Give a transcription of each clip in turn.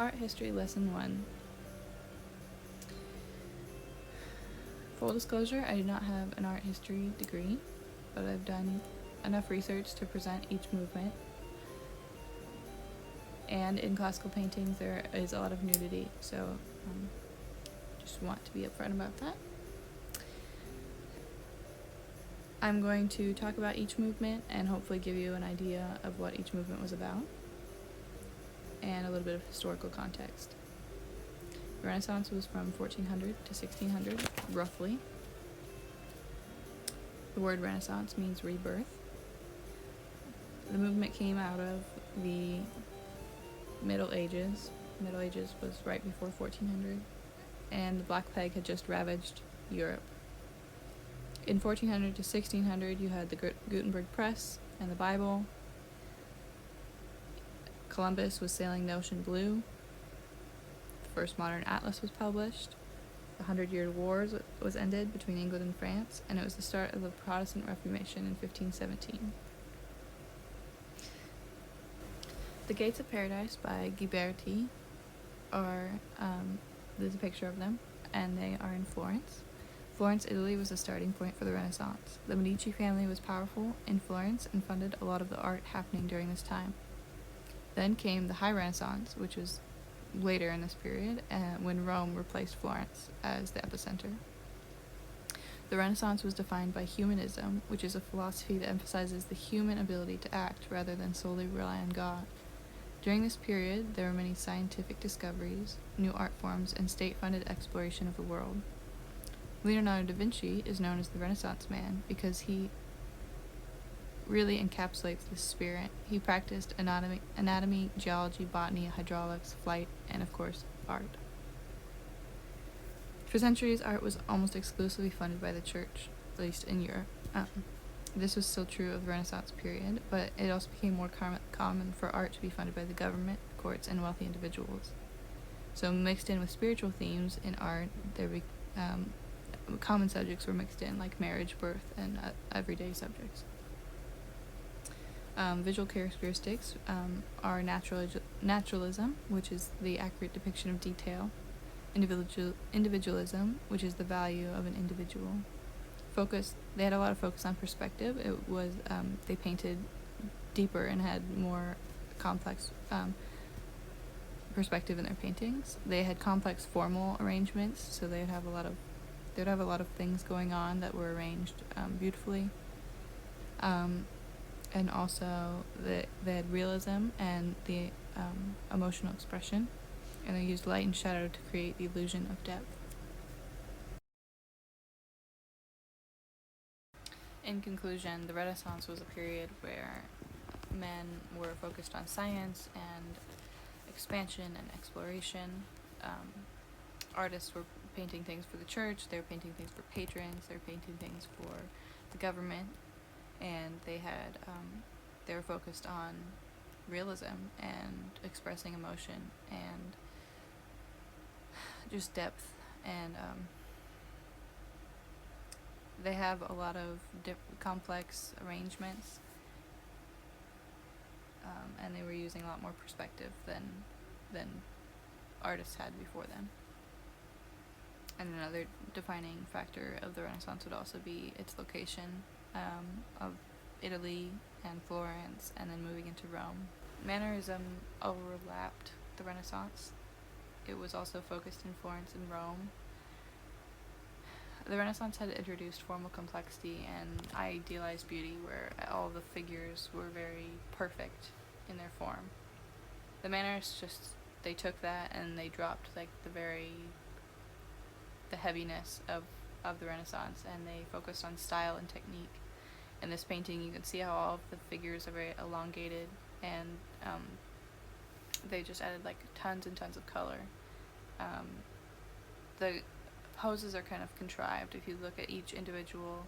Art History Lesson 1. Full disclosure, I do not have an art history degree, but I've done enough research to present each movement. And in classical paintings there is a lot of nudity, so just want to be upfront about that. I'm going to talk about each movement and hopefully give you an idea of what each movement was about and a little bit of historical context. The Renaissance was from 1400 to 1600, roughly. The word Renaissance means rebirth. The movement came out of the Middle Ages. Middle Ages was right before 1400, and the Black Plague had just ravaged Europe. In 1400 to 1600, you had the Gutenberg Press and the Bible. Columbus was sailing the ocean blue. The first modern atlas was published. The 100-Year War was ended between England and France, and it was the start of the Protestant Reformation in 1517. The Gates of Paradise by Ghiberti there's a picture of them, and they are in Florence. Florence, Italy was the starting point for the Renaissance. The Medici family was powerful in Florence and funded a lot of the art happening during this time. Then came the High Renaissance, which was later in this period, when Rome replaced Florence as the epicenter. The Renaissance was defined by humanism, which is a philosophy that emphasizes the human ability to act rather than solely rely on God. During this period, there were many scientific discoveries, new art forms, and state-funded exploration of the world. Leonardo da Vinci is known as the Renaissance man because he really encapsulates this spirit. He practiced anatomy, geology, botany, hydraulics, flight, and of course, art. For centuries, art was almost exclusively funded by the church, at least in Europe. This was still true of the Renaissance period, but it also became more common for art to be funded by the government, courts, and wealthy individuals. So mixed in with spiritual themes in art, common subjects were mixed in, like marriage, birth, and everyday subjects. Visual characteristics are naturalism, which is the accurate depiction of detail, individualism, which is the value of an individual. They had a lot of focus on perspective. It was they painted deeper and had more complex perspective in their paintings. They had complex formal arrangements, so they'd have a lot of things going on that were arranged beautifully. And also they had realism and the emotional expression, and they used light and shadow to create the illusion of depth. In conclusion, the Renaissance was a period where men were focused on science and expansion and exploration. Artists were painting things for the church, they were painting things for patrons, they were painting things for the government, and they were focused on realism and expressing emotion and just depth, and they have a lot of complex arrangements, and they were using a lot more perspective than artists had before them. And another defining factor of the Renaissance would also be its location of Italy and Florence, and then moving into Rome. Mannerism overlapped the Renaissance. It was also focused in Florence and Rome. The Renaissance had introduced formal complexity and idealized beauty, where all the figures were very perfect in their form. The Mannerists they took that and they dropped the heaviness of the Renaissance, and they focused on style and technique. In this painting, you can see how all of the figures are very elongated, and they just added tons and tons of color. The poses are kind of contrived. If you look at each individual,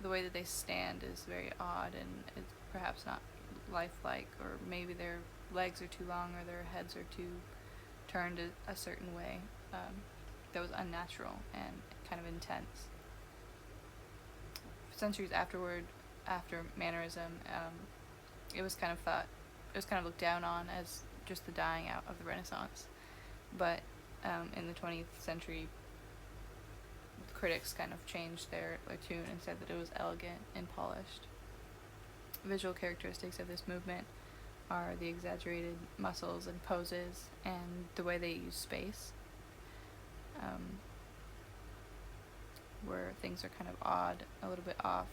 the way that they stand is very odd, and it's perhaps not lifelike, or maybe their legs are too long or their heads are too turned a certain way. That was unnatural and kind of intense. Centuries after Mannerism, it was kind of looked down on as just the dying out of the Renaissance. But in the 20th century, critics kind of changed their tune and said that it was elegant and polished. Visual characteristics of this movement are the exaggerated muscles and poses and the way they use space, where things are kind of odd, a little bit off.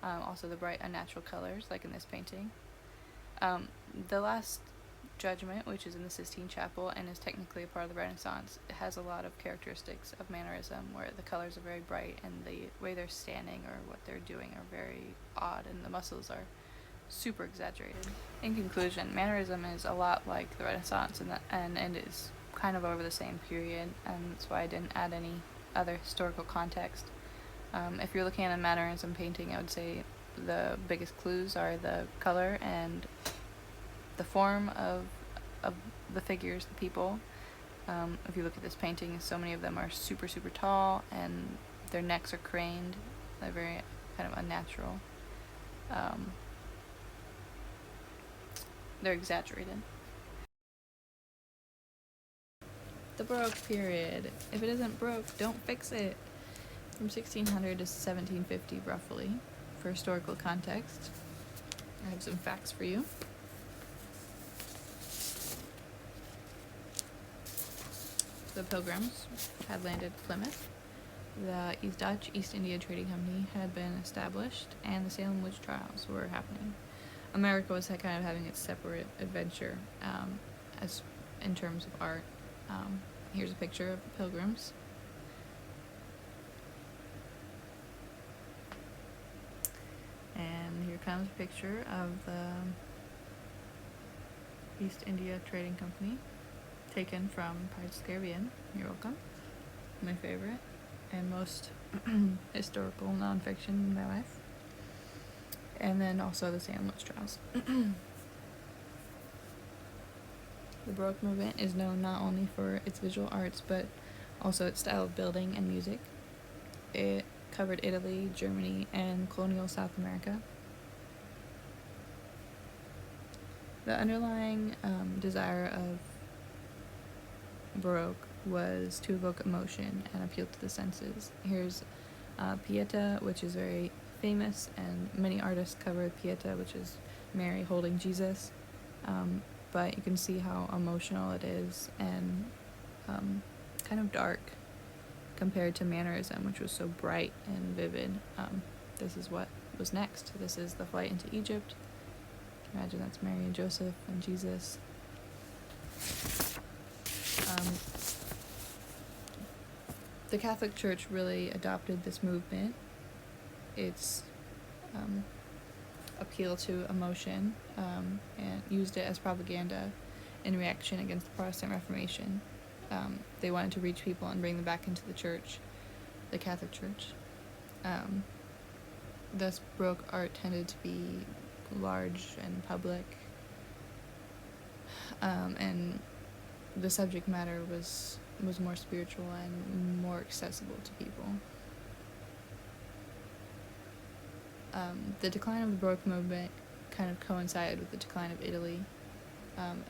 Also the bright unnatural colors, like in this painting. The Last Judgment, which is in the Sistine Chapel and is technically a part of the Renaissance, it has a lot of characteristics of mannerism, where the colors are very bright and the way they're standing or what they're doing are very odd, and the muscles are super exaggerated. In conclusion, mannerism is a lot like the Renaissance and is kind of over the same period, and that's why I didn't add any other historical context. If you're looking at a mannerism painting, I would say the biggest clues are the color and the form of the figures, the people. If you look at this painting, so many of them are super, super tall, and their necks are craned. They're very kind of unnatural. They're exaggerated. The Baroque period. If it isn't Baroque, don't fix it. From 1600 to 1750, roughly. For historical context, I have some facts for you. The Pilgrims had landed Plymouth. The Dutch East India Trading Company had been established, and the Salem witch trials were happening. America was kind of having its separate adventure, as in terms of art. Here's a picture of the Pilgrims. And here comes a picture of the East India Trading Company, taken from Pirates of the Caribbean. You're welcome. My favorite and most historical nonfiction in my life. And then also the Salem witch trials. The Baroque movement is known not only for its visual arts, but also its style of building and music. It covered Italy, Germany, and colonial South America. The underlying desire of Baroque was to evoke emotion and appeal to the senses. Here's Pieta, which is very famous, and many artists cover Pieta, which is Mary holding Jesus. But you can see how emotional it is and kind of dark compared to mannerism, which was so bright and vivid. This is what was next. This is the flight into Egypt. Imagine that's Mary and Joseph and Jesus. The Catholic Church really adopted this movement. Its appeal to emotion, and used it as propaganda in reaction against the Protestant Reformation. They wanted to reach people and bring them back into the church, the Catholic Church. Thus, Baroque art tended to be large and public, and the subject matter was more spiritual and more accessible to people. The decline of the Baroque movement kind of coincided with the decline of Italy,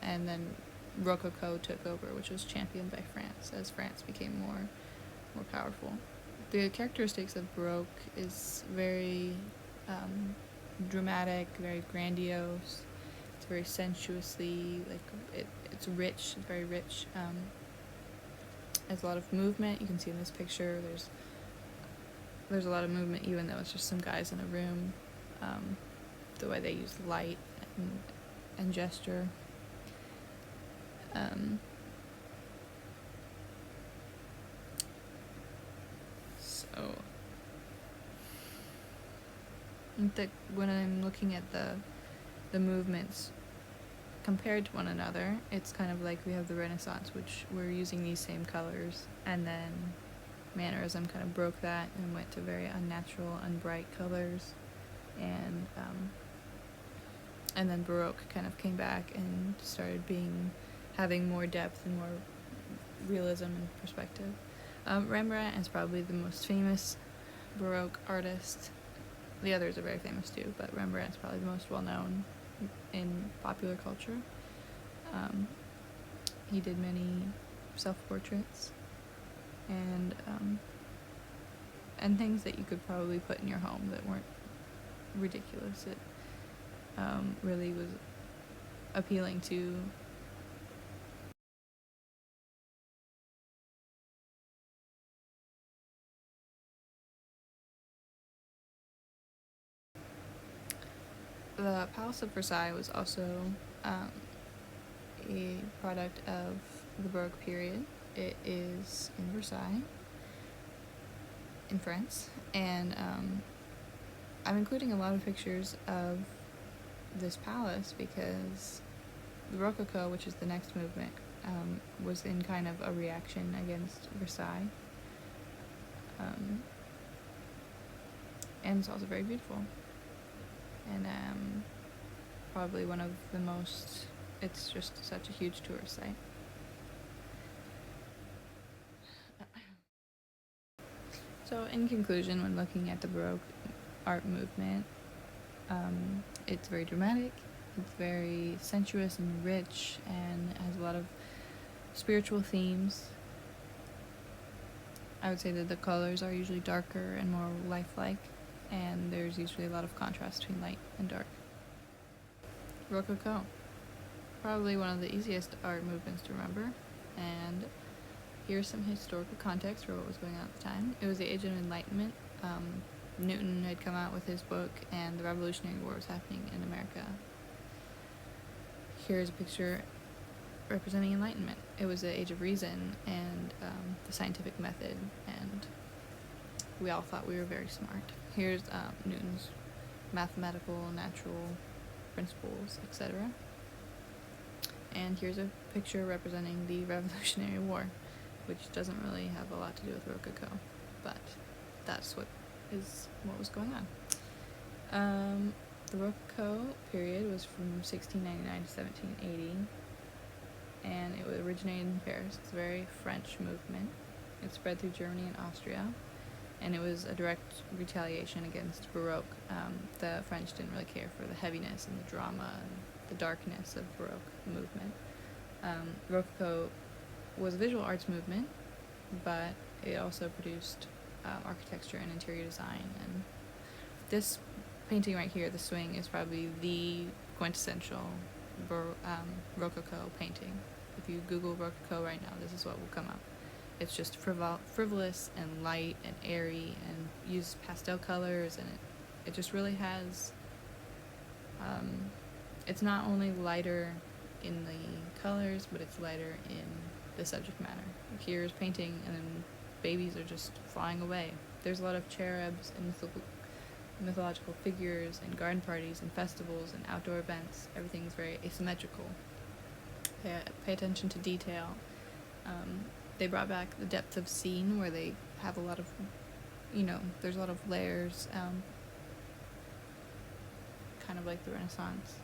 and then Rococo took over, which was championed by France as France became more powerful. The characteristics of Baroque is very dramatic, very grandiose. It's very sensuously, it's rich, it's very rich. There's a lot of movement. You can see in this picture there's a lot of movement, even though it's just some guys in a room. The way they use light and gesture. So when I'm looking at the movements compared to one another, it's kind of like we have the Renaissance, which we're using these same colors, and then mannerism kind of broke that and went to very unnatural, unbright colors, and then Baroque kind of came back and started having more depth and more realism and perspective. Rembrandt is probably the most famous Baroque artist. The others are very famous too, but Rembrandt is probably the most well known in popular culture. He did many self-portraits and things that you could probably put in your home that weren't ridiculous. It really was appealing to the Palace of Versailles was also a product of the Baroque period. It is in Versailles, in France, and I'm including a lot of pictures of this palace because the Rococo, which is the next movement, was in kind of a reaction against Versailles. And it's also very beautiful. And probably one of the most, it's just such a huge tourist site. So in conclusion, when looking at the Baroque art movement, it's very dramatic, it's very sensuous and rich, and has a lot of spiritual themes. I would say that the colors are usually darker and more lifelike, and there's usually a lot of contrast between light and dark. Rococo, probably one of the easiest art movements to remember, and here's some historical context for what was going on at the time. It was the Age of Enlightenment. Newton had come out with his book, and the Revolutionary War was happening in America. Here's a picture representing Enlightenment. It was the age of reason and the scientific method, and we all thought we were very smart. Here's Newton's mathematical, natural principles, etc. And here's a picture representing the Revolutionary War, which doesn't really have a lot to do with Rococo, but that's what was going on. The Rococo period was from 1699 to 1780, and it originated in Paris. It's a very French movement. It spread through Germany and Austria, and it was a direct retaliation against Baroque. The French didn't really care for the heaviness and the drama and the darkness of Baroque movement. Rococo was a visual arts movement, but it also produced architecture and interior design. And this painting right here, the swing, is probably the quintessential Rococo painting. If you Google Rococo right now, this is what will come up. It's just frivolous and light and airy and uses pastel colors, and it just really has, it's not only lighter in the colors, but it's lighter in the subject matter. Here's painting, and then babies are just flying away. There's a lot of cherubs and mythological figures and garden parties and festivals and outdoor events. Everything's very asymmetrical. They pay attention to detail. They brought back the depth of scene, where they have a lot of, there's a lot of layers, kind of like the Renaissance.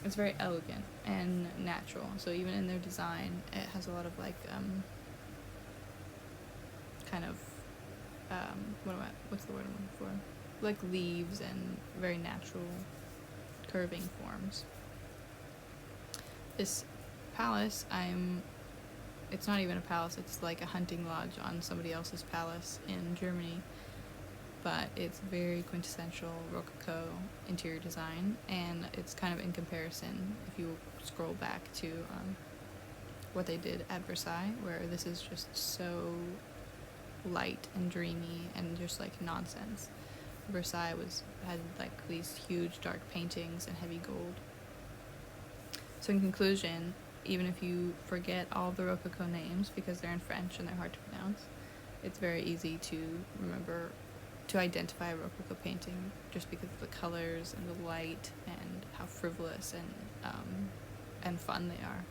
It's very elegant and natural. So even in their design, it has a lot of what's the word I'm looking for? Like leaves and very natural curving forms. This palace, it's not even a palace, it's like a hunting lodge on somebody else's palace in Germany, but it's very quintessential Rococo interior design, and it's kind of in comparison if you scroll back to what they did at Versailles, where this is just so light and dreamy and just like nonsense. Versailles had like these huge dark paintings and heavy gold. So in conclusion, even if you forget all the Rococo names because they're in French and they're hard to pronounce, it's very easy to remember, to identify a Rococo painting just because of the colors and the light and how frivolous and fun they are.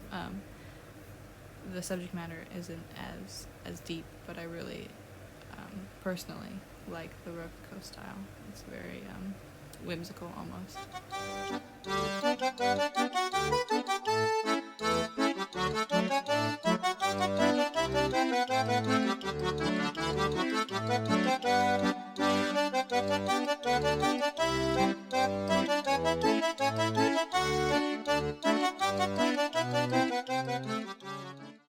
The subject matter isn't as deep, but I really personally like the Rococo style. It's very whimsical almost.